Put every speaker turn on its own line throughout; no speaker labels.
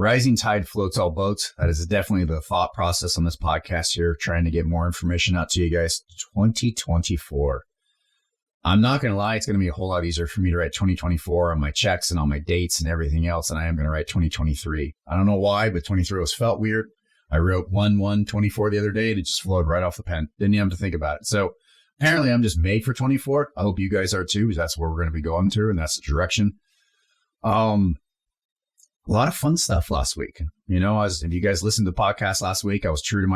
rising tide floats all boats. That is definitely the thought process on this podcast here, trying to get more information out to you guys. 2024. I'm not going to lie, it's going to be a whole lot easier for me to write 2024 on my checks and on my dates and everything else than I am going to write 2023. I don't know why, but 23 was felt weird. I wrote 1/1/24 the other day and it just flowed right off the pen. Didn't even have to think about it. So apparently I'm just made for 24. I hope you guys are too, because that's where we're going to be going to, and that's the direction. A lot of fun stuff last week. You know, if you guys listened to the podcast last week, I was true to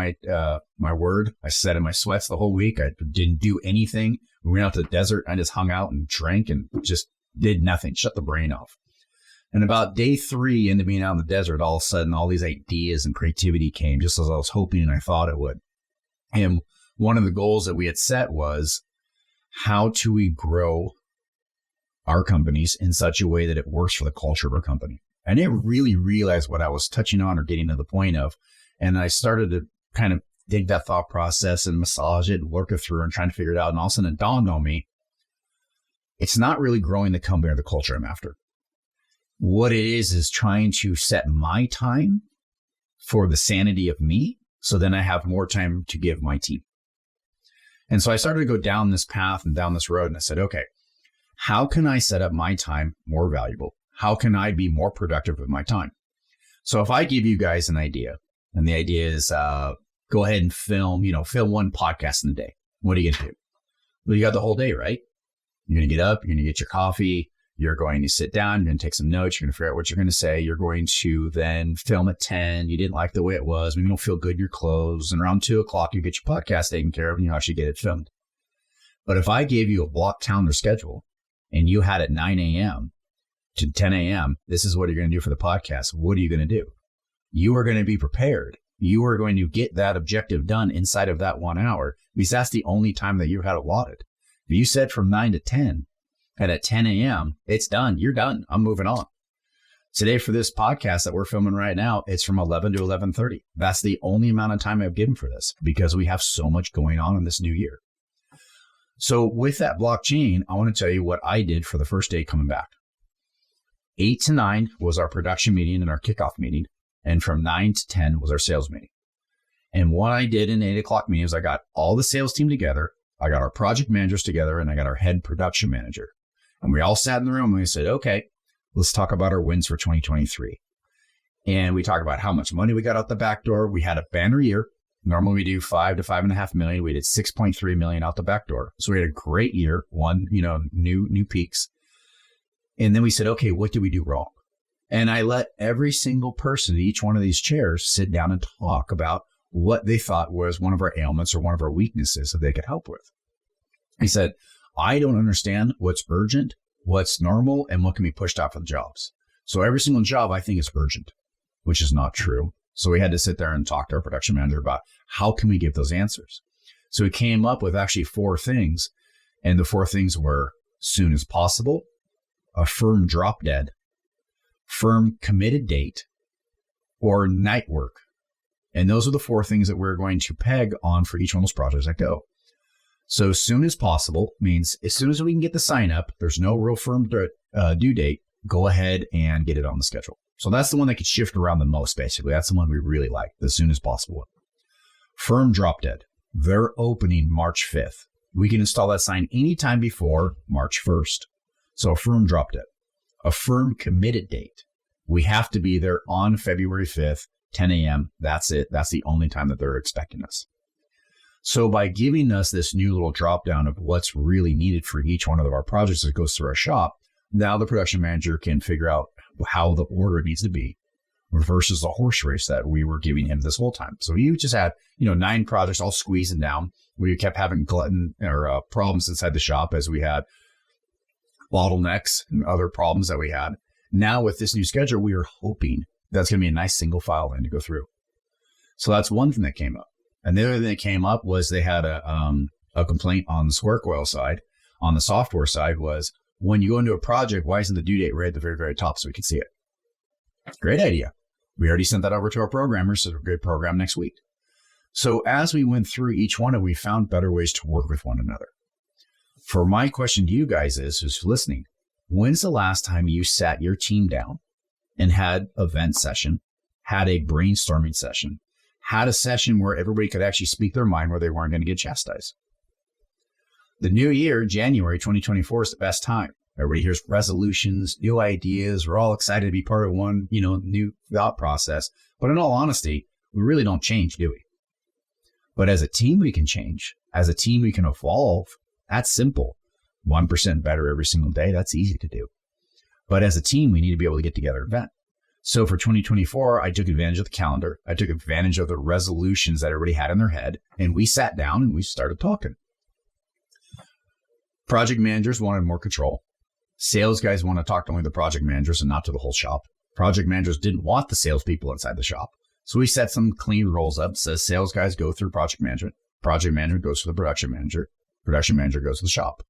my word. I sat in my sweats the whole week. I didn't do anything. We went out to the desert. I just hung out and drank and just did nothing, shut the brain off. And about day 3 into being out in the desert, all of a sudden, all these ideas and creativity came just as I was hoping and I thought it would. And one of the goals that we had set was, how do we grow our companies in such a way that it works for the culture of our company? I didn't really realize what I was touching on or getting to the point of. And I started to kind of dig that thought process and massage it and work it through and trying to figure it out. And all of a sudden it dawned on me, it's not really growing the company or the culture I'm after. What it is trying to set my time for the sanity of me, so then I have more time to give my team. And so I started to go down this path and down this road. And I said, okay, how can I set up my time more valuable? How can I be more productive with my time? So if I give you guys an idea, and the idea is go ahead and film one podcast in a day, what are you going to do? Well, you got the whole day, right? You're going to get up, you're going to get your coffee, you're going to sit down, you're going to take some notes, you're going to figure out what you're going to say, you're going to then film at 10, you didn't like the way it was, maybe you don't feel good in your clothes, and around 2 o'clock you get your podcast taken care of and you actually get it filmed. But if I gave you a block calendar schedule and you had at 9 a.m. to 10 a.m., this is what you're going to do for the podcast. What are you going to do? You are going to be prepared. You are going to get that objective done inside of that 1 hour, because that's the only time that you had allotted. If you said from 9 to 10, and at 10 a.m., it's done. You're done. I'm moving on. Today for this podcast that we're filming right now, it's from 11 to 11:30. That's the only amount of time I've given for this, because we have so much going on in this new year. So with that blockchain, I want to tell you what I did for the first day coming back. 8 to 9 was our production meeting and our kickoff meeting. And from 9 to 10 was our sales meeting. And what I did in 8 o'clock meeting is I got all the sales team together. I got our project managers together, and I got our head production manager. And we all sat in the room and we said, okay, let's talk about our wins for 2023. And we talked about how much money we got out the back door. We had a banner year. Normally we do 5 to 5.5 million. We did 6.3 million out the back door. So we had a great year, new peaks. And then we said, okay, what did we do wrong? And I let every single person in each one of these chairs sit down and talk about what they thought was one of our ailments or one of our weaknesses that they could help with. He said, I don't understand what's urgent, what's normal, and what can be pushed out for the jobs. So every single job I think is urgent, which is not true. So we had to sit there and talk to our production manager about how can we give those answers. So we came up with actually 4 things. And the 4 things were soon as possible, a firm drop dead, firm committed date, or night work. And those are the 4 things that we're going to peg on for each one of those projects that go. So as soon as possible means as soon as we can get the sign up, there's no real firm due date, go ahead and get it on the schedule. So that's the one that could shift around the most, basically. That's the one we really like, the soon as possible. Firm drop dead. They're opening March 5th. We can install that sign anytime before March 1st. So a firm drop dead. A firm committed date. We have to be there on February 5th, 10 a.m. That's it. That's the only time that they're expecting us. So by giving us this new little drop down of what's really needed for each one of our projects that goes through our shop, now the production manager can figure out how the order needs to be versus the horse race that we were giving him this whole time. So you just had, 9 projects all squeezing down. We kept having glutton or problems inside the shop as we had bottlenecks and other problems that we had. Now with this new schedule, we are hoping that's going to be a nice single file line to go through. So that's one thing that came up. And the other thing that came up was they had a complaint on the Square Coil side. On the software side was, when you go into a project, why isn't the due date right at the very, very top so we can see it? Great idea. We already sent that over to our programmers, so we're going to program next week. So as we went through each one, we found better ways to work with one another. For my question to you guys is, who's listening, when's the last time you sat your team down and had a vent session had a brainstorming session, had a session where everybody could actually speak their mind where they weren't going to get chastised. The new year, January 2024, is the best time. Everybody hears resolutions, new ideas. We're all excited to be part of one, new thought process. But in all honesty, we really don't change, do we? But as a team, we can change. As a team, we can evolve. That's simple. 1% better every single day. That's easy to do. But as a team, we need to be able to get together and vent. So for 2024, I took advantage of the calendar. I took advantage of the resolutions that everybody had in their head. And we sat down and we started talking. Project managers wanted more control. Sales guys want to talk to only the project managers and not to the whole shop. Project managers didn't want the salespeople inside the shop. So we set some clean roles up. Says sales guys go through project management. Project manager goes to the production manager. Production manager goes to the shop.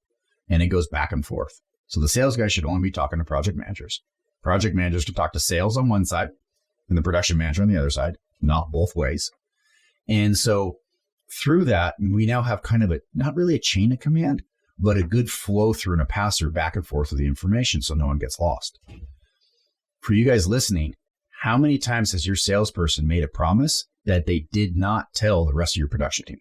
And it goes back and forth. So the sales guys should only be talking to project managers. Project managers can talk to sales on one side and the production manager on the other side, not both ways. And so through that, we now have kind of not really a chain of command, but a good flow through and a pass through back and forth of the information so no one gets lost. For you guys listening, how many times has your salesperson made a promise that they did not tell the rest of your production team?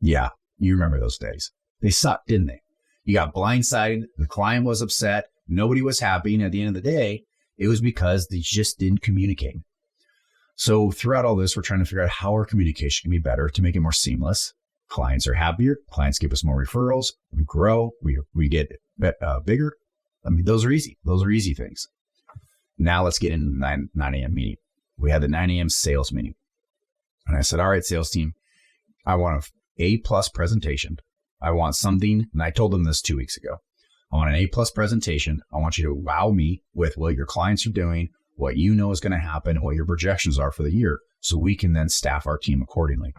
Yeah, you remember those days. They sucked, didn't they? You got blindsided. The client was upset. Nobody was happy. And at the end of the day, it was because they just didn't communicate. So throughout all this, we're trying to figure out how our communication can be better to make it more seamless. Clients are happier. Clients give us more referrals. We grow. We get bigger. I mean, those are easy. Those are easy things. Now let's get into the 9 a.m. meeting. We had the 9 a.m. sales meeting. And I said, all right, sales team, I want an A+ presentation. I want something, and I told them this 2 weeks ago. I want an A+ presentation. I want you to wow me with what your clients are doing, what you know is going to happen, what your projections are for the year, so we can then staff our team accordingly.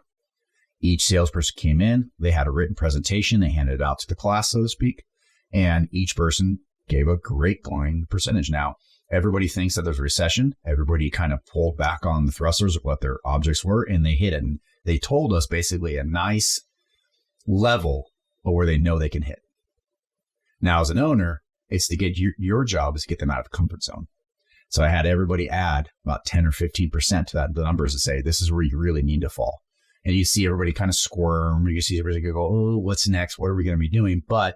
Each salesperson came in, they had a written presentation, they handed it out to the class, so to speak, and each person gave a great glowing percentage. Now, everybody thinks that there's a recession. Everybody kind of pulled back on the thrusters of what their objects were, and they hit it. And they told us basically a nice level of where they know they can hit. Now, as an owner, it's to get your job is to get them out of the comfort zone. So I had everybody add about 10 or 15% to the numbers to say, this is where you really need to fall. And you see everybody kind of squirm. You see everybody go, oh, what's next? What are we going to be doing? But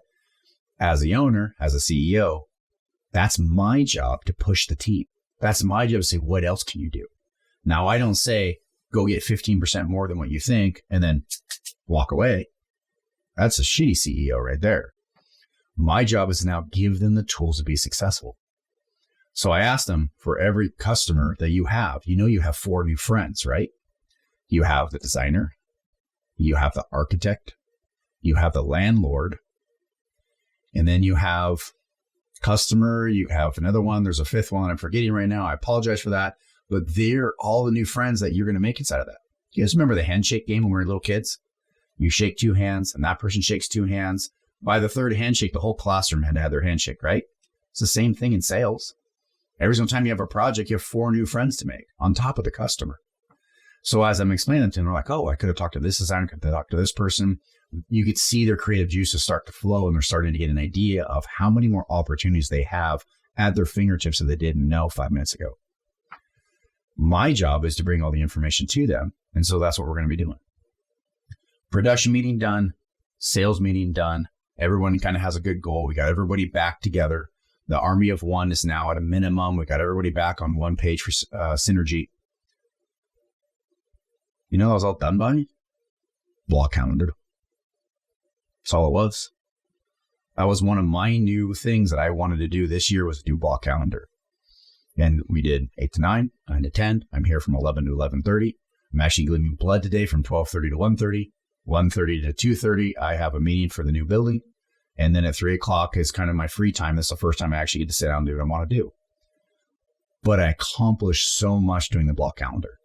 as the owner, as a CEO, that's my job to push the team. That's my job to say, what else can you do? Now, I don't say, go get 15% more than what you think and then walk away. That's a shitty CEO right there. My job is to now give them the tools to be successful. So I asked them, for every customer that you have, you have 4 new friends, right? You have the designer, you have the architect, you have the landlord, and then you have customer, you have another one. There's a 5th one I'm forgetting right now. I apologize for that. But they're all the new friends that you're going to make inside of that. You guys remember the handshake game when we were little kids? You shake 2 hands and that person shakes 2 hands. By the 3rd handshake, the whole classroom had to have their handshake, right? It's the same thing in sales. Every single time you have a project, you have 4 new friends to make on top of the customer. So as I'm explaining to them, they're like, oh, I could have talked to this designer, could have talked to this person. You could see their creative juices start to flow, and they're starting to get an idea of how many more opportunities they have at their fingertips that they didn't know 5 minutes ago. My job is to bring all the information to them. And so that's what we're going to be doing. Production meeting done, sales meeting done. Everyone kind of has a good goal. We got everybody back together. The army of one is now at a minimum. We got everybody back on one page for synergy. You know, that was all done by block calendar. That's all it was. That was one of my new things that I wanted to do this year, was do block calendar. And we did 8 to 9, 9 to 10. I'm here from 11 to 11:30. I'm actually giving blood today from 12:30 to 1:30. 1:30 to 2:30, I have a meeting for the new building. And then at 3 o'clock is kind of my free time. This is the first time I actually get to sit down and do what I want to do. But I accomplished so much doing the block calendar.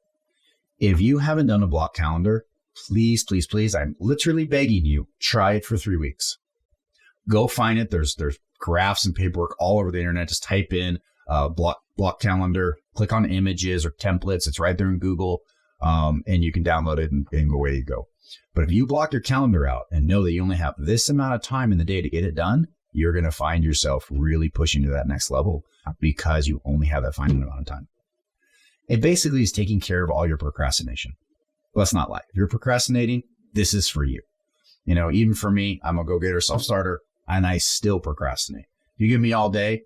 If you haven't done a block calendar, please, please, please, I'm literally begging you, try it for 3 weeks. Go find it. There's graphs and paperwork all over the internet. Just type in block calendar, click on images or templates. It's right there in Google, and you can download it and away you go. But if you block your calendar out and know that you only have this amount of time in the day to get it done, you're going to find yourself really pushing to that next level because you only have that finite amount of time. It basically is taking care of all your procrastination. Let's not lie. If you're procrastinating, this is for you. Even for me, I'm a go-getter, self-starter, and I still procrastinate. If you give me all day,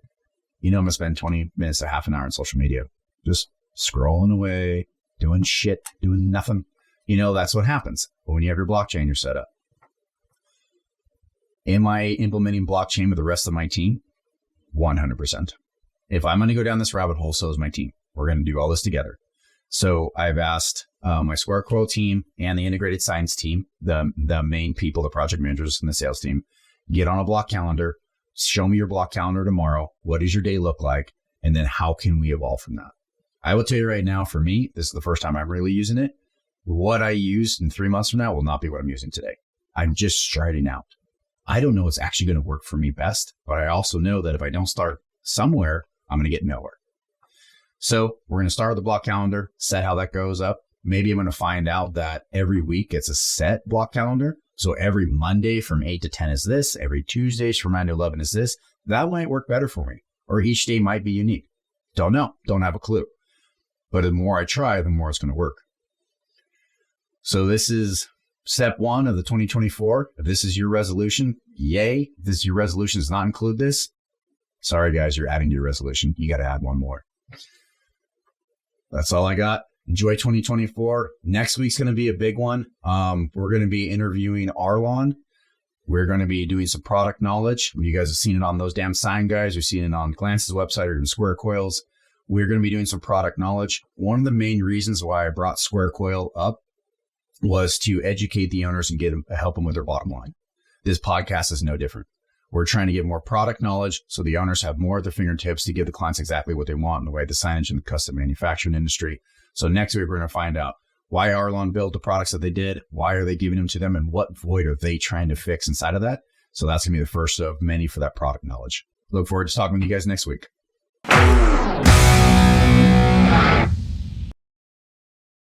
I'm going to spend 20 minutes to half an hour on social media, just scrolling away, doing shit, doing nothing. That's what happens when you have your blockchain you're set up. Am I implementing blockchain with the rest of my team? 100%. If I'm going to go down this rabbit hole, so is my team. We're going to do all this together. So I've asked my Square Coil team and the integrated science team, the main people, the project managers and the sales team, get on a block calendar. Show me your block calendar tomorrow. What does your day look like? And then how can we evolve from that? I will tell you right now, for me, this is the first time I'm really using it. What I use in 3 months from now will not be what I'm using today. I'm just starting out. I don't know what's actually going to work for me best, but I also know that if I don't start somewhere, I'm going to get nowhere. So we're going to start with the block calendar, set how that goes up. Maybe I'm going to find out that every week it's a set block calendar. So every Monday from 8 to 10 is this. Every Tuesdays from 9 to 11 is this. That might work better for me. Or each day might be unique. Don't know. Don't have a clue. But the more I try, the more it's going to work. So this is step 1 of the 2024. If this is your resolution, yay. If this is your resolution does not include this, sorry guys, you're adding to your resolution. You got to add one more. That's all I got. Enjoy 2024. Next week's going to be a big one. We're going to be interviewing Arlon. We're going to be doing some product knowledge. You guys have seen it on those damn sign guys. You've seen it on Glance's website or in Square Coils. We're going to be doing some product knowledge. One of the main reasons why I brought Square Coil up was to educate the owners and help them with their bottom line. This podcast is no different. We're trying to get more product knowledge so the owners have more at their fingertips to give the clients exactly what they want in the way of the signage and the custom manufacturing industry. So next week, we're going to find out why Arlon built the products that they did, why are they giving them to them, and what void are they trying to fix inside of that. So that's going to be the first of many for that product knowledge. Look forward to talking with you guys next week.